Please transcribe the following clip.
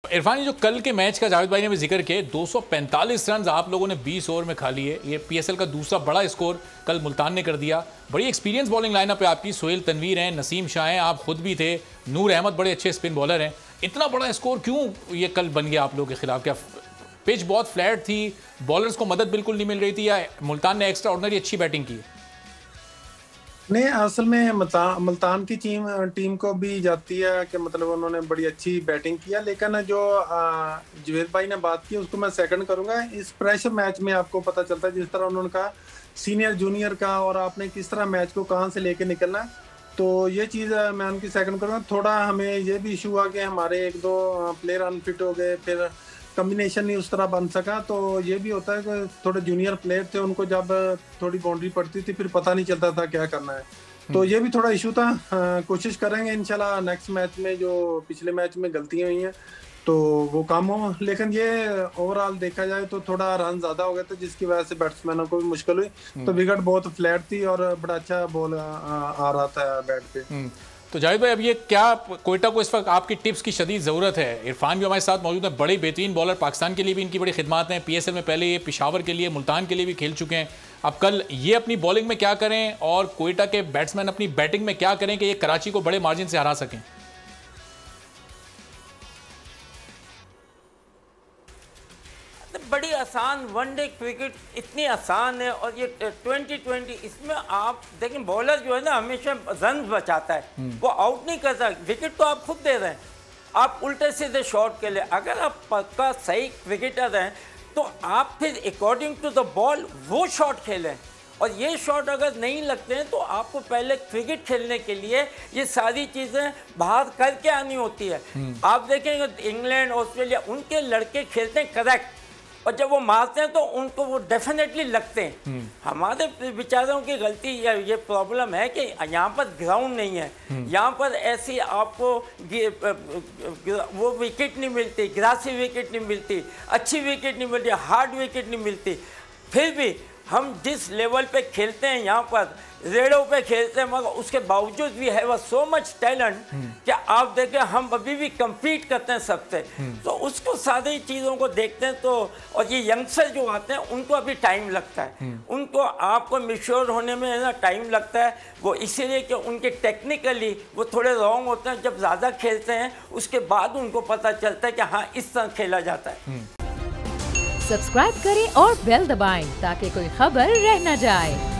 इरफान, जो कल के मैच का जावेद भाई ने भी जिक्र किया, 245 रन आप लोगों ने 20 ओवर में खा लिए। ये पीएसएल का दूसरा बड़ा स्कोर कल मुल्तान ने कर दिया। बड़ी एक्सपीरियंस बॉलिंग लाइनअप है आपकी। सोहेल तनवीर हैं, नसीम शाह हैं, आप खुद भी थे, नूर अहमद बड़े अच्छे स्पिन बॉलर हैं। इतना बड़ा स्कोर क्यों ये कल बन गया आप लोगों के खिलाफ? क्या पिच बहुत फ्लैट थी, बॉलर्स को मदद बिल्कुल नहीं मिल रही थी, या मुल्तान ने एक्स्ट्रा ऑर्डिनरी अच्छी बैटिंग की? नहीं, असल में मुल्तान की टीम को भी जाती है कि मतलब उन्होंने बड़ी अच्छी बैटिंग किया, लेकिन जो जुवेद भाई ने बात की उसको मैं सेकंड करूंगा। इस प्रेशर मैच में आपको पता चलता है, जिस तरह उन्होंने कहा सीनियर जूनियर का, और आपने किस तरह मैच को कहां से लेके निकलना है, तो ये चीज़ मैं उनकी सेकंड करूंगा। थोड़ा हमें ये भी इशू हुआ कि हमारे एक दो प्लेयर अनफिट हो गए, फिर कम्बिनेशन नहीं उस तरह बन सका। तो ये भी होता है कि थोड़े जूनियर प्लेयर थे, उनको जब थोड़ी बाउंड्री पड़ती थी फिर पता नहीं चलता था क्या करना है, तो ये भी थोड़ा इशू था। कोशिश करेंगे इंशाल्लाह नेक्स्ट मैच में, जो पिछले मैच में गलतियां हुई हैं तो वो कम हो। लेकिन ये ओवरऑल देखा जाए तो थोड़ा रन ज्यादा हो गए थे, जिसकी वजह से बैट्समैनों को भी मुश्किल हुई। तो विकेट बहुत फ्लैट थी और बड़ा अच्छा बॉल आ रहा था बैट पे। तो जावेद भाई, अब ये क्या कोयटा को इस वक्त आपकी टिप्स की शदीद ज़रूरत है? इरफान भी हमारे साथ मौजूद है, बड़े बेहतरीन बॉलर, पाकिस्तान के लिए भी इनकी बड़ी खिदमत हैं। पीएसएल में पहले ये पेशावर के लिए, मुल्तान के लिए भी खेल चुके हैं। अब कल ये अपनी बॉलिंग में क्या करें और कोयटा के बैट्समैन अपनी बैटिंग में क्या करें कि ये कराची को बड़े मार्जिन से हरा सकें? बड़ी आसान वनडे क्रिकेट इतनी आसान है, और ये 2020 इसमें आप देखें, बॉलर जो है ना हमेशा रन बचाता है, वो आउट नहीं करता। विकेट तो आप खुद दे रहे हैं, आप उल्टे सीधे शॉट के लिए। अगर आप पक्का सही क्रिकेटर हैं तो आप फिर अकॉर्डिंग टू द बॉल वो शॉट खेलें, और ये शॉट अगर नहीं लगते हैं तो आपको पहले क्रिकेट खेलने के लिए ये सारी चीज़ें बाहर करके आनी होती है। आप देखेंगे इंग्लैंड, ऑस्ट्रेलिया, उनके लड़के खेलते हैं करेक्ट, और जब वो मारते हैं तो उनको वो डेफिनेटली लगते हैं। हमारे बेचारों की गलती ये प्रॉब्लम है कि यहाँ पर ग्राउंड नहीं है, यहाँ पर ऐसी आपको वो विकेट नहीं मिलती, ग्रासी विकेट नहीं मिलती, अच्छी विकेट नहीं मिलती, हार्ड विकेट नहीं मिलती। फिर भी हम जिस लेवल पे खेलते हैं, यहाँ पर रेडों पे खेलते हैं, मगर उसके बावजूद भी है वह सो मच टैलेंट कि आप देखें हम अभी भी compete करते हैं सबसे। तो उसको सारी चीज़ों को देखते हैं, तो और ये यंगस्टर जो आते हैं उनको अभी टाइम लगता है, उनको आपको मैच्योर होने में ना टाइम लगता है। वो इसीलिए कि उनके टेक्निकली वो थोड़े रॉन्ग होते हैं। जब ज़्यादा खेलते हैं उसके बाद उनको पता चलता है कि हाँ इस तरह खेला जाता है। सब्सक्राइब करें और बेल दबाएं ताकि कोई खबर रह न जाए।